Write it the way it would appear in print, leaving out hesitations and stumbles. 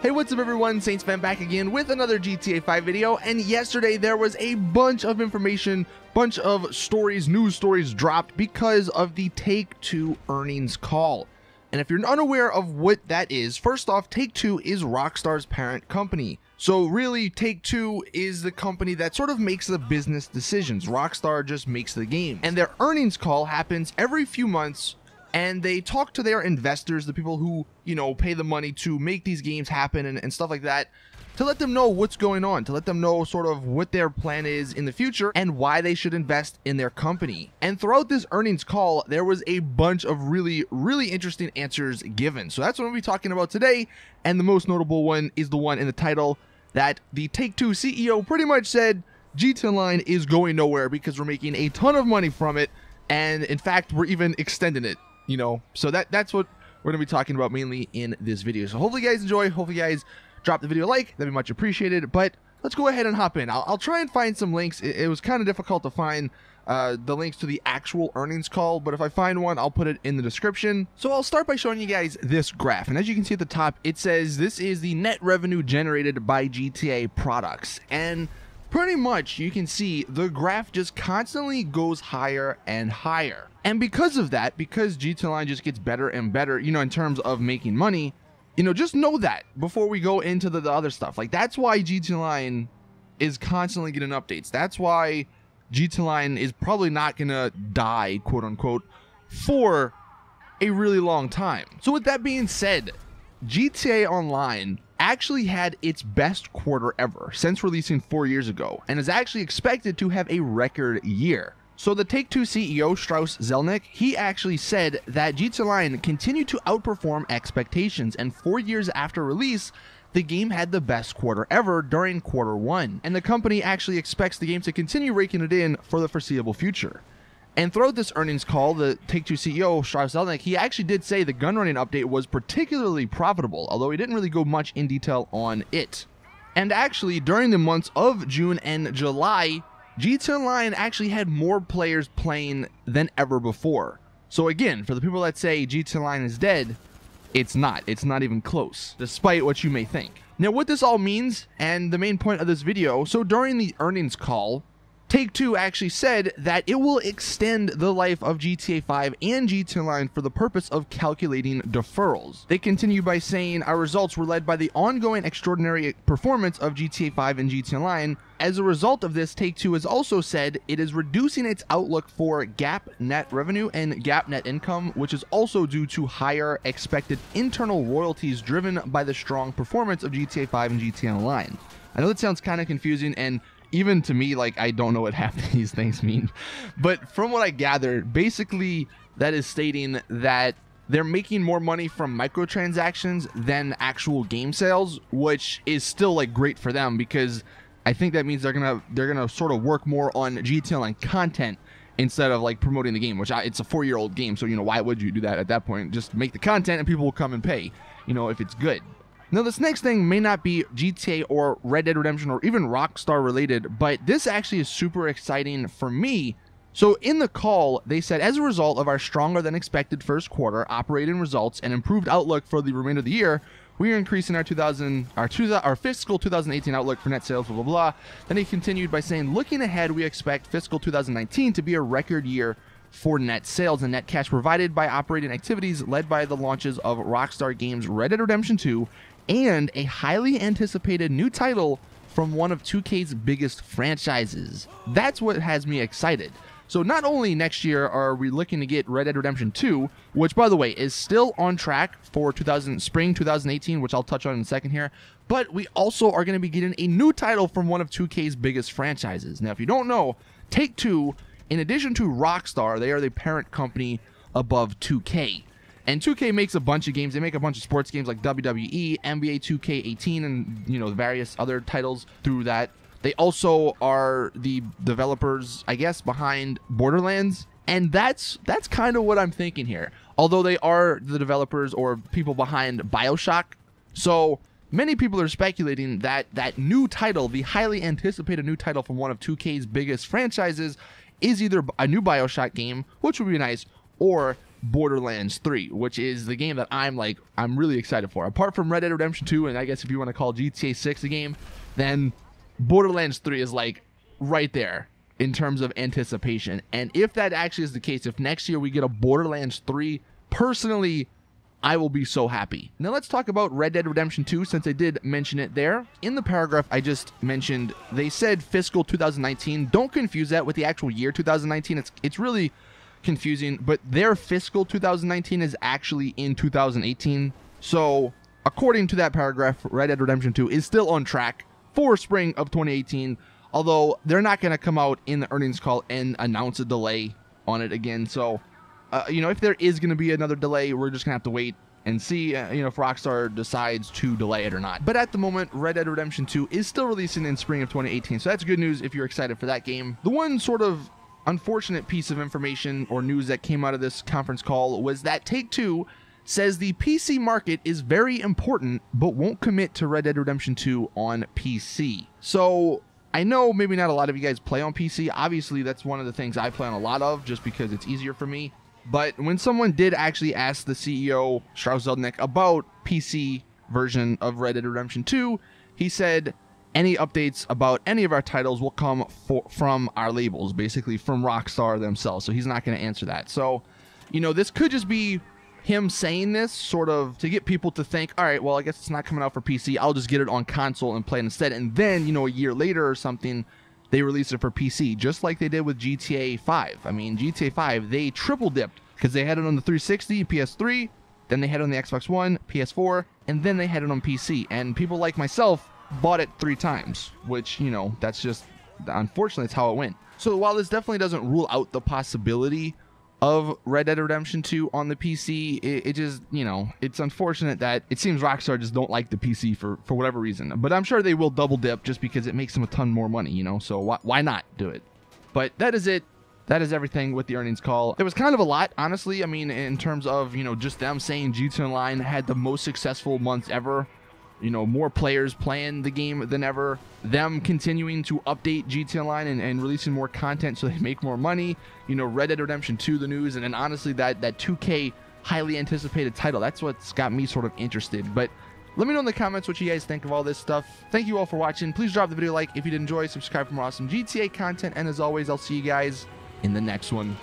Hey, what's up everyone, Saintsfan back again with another GTA 5 video, and yesterday there was a bunch of information, bunch of stories, news stories dropped because of the Take-Two earnings call. And if you're unaware of what that is, first off, Take-Two is Rockstar's parent company. So really, Take-Two is the company that sort of makes the business decisions. Rockstar just makes the game. And their earnings call happens every few months, and they talk to their investors, the people who, you know, pay the money to make these games happen and stuff like that, to let them know what's going on, to let them know sort of what their plan is in the future and why they should invest in their company. And throughout this earnings call, there was a bunch of really interesting answers given. So that's what we'll be talking about today, and the most notable one is the one in the title that the Take-Two CEO pretty much said GTA Online is going nowhere because we're making a ton of money from it, and in fact, we're even extending it. You know, so that's what we're going to be talking about mainly in this video. So hopefully you guys enjoy, hopefully you guys drop the video a like, that'd be much appreciated. But let's go ahead and hop in. I'll try and find some links. It was kind of difficult to find the links to the actual earnings call, but if I find one, I'll put it in the description. So I'll start by showing you guys this graph, and as you can see at the top, it says this is the net revenue generated by GTA products, and pretty much you can see the graph just constantly goes higher and higher. And because of that, because GTA Online just gets better and better, you know, in terms of making money, you know, just know that before we go into the other stuff. Like, that's why GTA Online is constantly getting updates. That's why GTA Online is probably not gonna die, quote unquote, for a really long time. So with that being said, GTA Online actually had its best quarter ever since releasing 4 years ago, and is actually expected to have a record year. So the Take-Two CEO, Strauss Zelnick, he actually said that GTA Online continued to outperform expectations, and 4 years after release, the game had the best quarter ever during quarter one, and the company actually expects the game to continue raking it in for the foreseeable future. And throughout this earnings call, the Take-Two CEO, Strauss Zelnick, he actually did say the gun running update was particularly profitable, although he didn't really go much in detail on it. And actually, during the months of June and July, GTA Online actually had more players playing than ever before. So again, for the people that say GTA Online is dead, it's not. It's not even close, despite what you may think. Now, what this all means, and the main point of this video, so during the earnings call, Take-Two actually said that it will extend the life of GTA 5 and GTA Online for the purpose of calculating deferrals. They continue by saying, our results were led by the ongoing extraordinary performance of GTA 5 and GTA Online. As a result of this, Take-Two has also said it is reducing its outlook for GAAP net revenue and GAAP net income, which is also due to higher expected internal royalties driven by the strong performance of GTA 5 and GTA Online. I know that sounds kind of confusing, and even to me, like, I don't know what half of these things mean, but from what I gathered, basically that is stating that they're making more money from microtransactions than actual game sales, which is still like great for them, because I think that means they're gonna sort of work more on GTA Online content instead of like promoting the game, which it's a 4-year-old game, so you know, why would you do that at that point? Just make the content and people will come and pay, you know, if it's good. Now, this next thing may not be GTA or Red Dead Redemption or even Rockstar related, but this actually is super exciting for me. So in the call, they said, as a result of our stronger than expected first quarter operating results and improved outlook for the remainder of the year, we are increasing our fiscal 2018 outlook for net sales, blah, blah, blah. Then he continued by saying, looking ahead, we expect fiscal 2019 to be a record year for net sales and net cash provided by operating activities led by the launches of Rockstar Games' Red Dead Redemption 2 and a highly anticipated new title from one of 2K's biggest franchises. That's what has me excited. So not only next year are we looking to get Red Dead Redemption 2, which by the way is still on track for spring 2018, which I'll touch on in a second here, but we also are going to be getting a new title from one of 2K's biggest franchises. Now, if you don't know, Take-Two, in addition to Rockstar, they are the parent company above 2K. And 2K makes a bunch of games. They make a bunch of sports games like WWE, NBA 2K18, and, you know, various other titles through that. They also are the developers, I guess, behind Borderlands. And that's kind of what I'm thinking here. Although they are the developers or people behind BioShock. So many people are speculating that that new title, the highly anticipated new title from one of 2K's biggest franchises, is either a new BioShock game, which would be nice, or Borderlands 3, which is the game that I'm really excited for. Apart from Red Dead Redemption 2, and I guess if you want to call GTA 6 a game, then Borderlands 3 is like right there in terms of anticipation. And if that actually is the case, if next year we get a Borderlands 3, personally, I will be so happy. Now let's talk about Red Dead Redemption 2, since I did mention it there. In the paragraph I just mentioned, they said fiscal 2019. Don't confuse that with the actual year 2019. It's really confusing, but their fiscal 2019 is actually in 2018. So according to that paragraph, Red Dead Redemption 2 is still on track for spring of 2018, although they're not going to come out in the earnings call and announce a delay on it again. So if there is going to be another delay, we're just going to have to wait and see if Rockstar decides to delay it or not. But at the moment, Red Dead Redemption 2 is still releasing in spring of 2018, so that's good news if you're excited for that game. The one sort of unfortunate piece of information or news that came out of this conference call was that Take-Two says the PC market is very important but won't commit to Red Dead Redemption 2 on PC. So I know maybe not a lot of you guys play on PC. Obviously, that's one of the things I play on a lot of just because it's easier for me. But when someone did actually ask the CEO, Strauss Zelnick, about PC version of Red Dead Redemption 2, he said any updates about any of our titles will come from our labels, basically from Rockstar themselves. So he's not going to answer that. So, this could just be him saying this sort of to get people to think, all right, well, I guess it's not coming out for PC. I'll just get it on console and play it instead. And then, a year later or something, they release it for PC, just like they did with GTA 5. I mean, GTA 5, they triple dipped because they had it on the 360, PS3, then they had it on the Xbox One, PS4, and then they had it on PC. And people like myself bought it 3 times, which, that's just, unfortunately, it's how it went. So while this definitely doesn't rule out the possibility of Red Dead Redemption 2 on the PC, it just, it's unfortunate that it seems Rockstar just don't like the PC for whatever reason. But I'm sure they will double dip just because it makes them a ton more money, so why not do it? But that is it. That is everything with the earnings call. There was kind of a lot, honestly. I mean, in terms of, just them saying GTA Online had the most successful month ever. More players playing the game than ever. Them continuing to update GTA Online and releasing more content so they make more money. Red Dead Redemption 2, the news. And then honestly, that 2K highly anticipated title. That's what's got me sort of interested. But let me know in the comments what you guys think of all this stuff. Thank you all for watching. Please drop the video a like if you did enjoy. Subscribe for more awesome GTA content. And as always, I'll see you guys in the next one.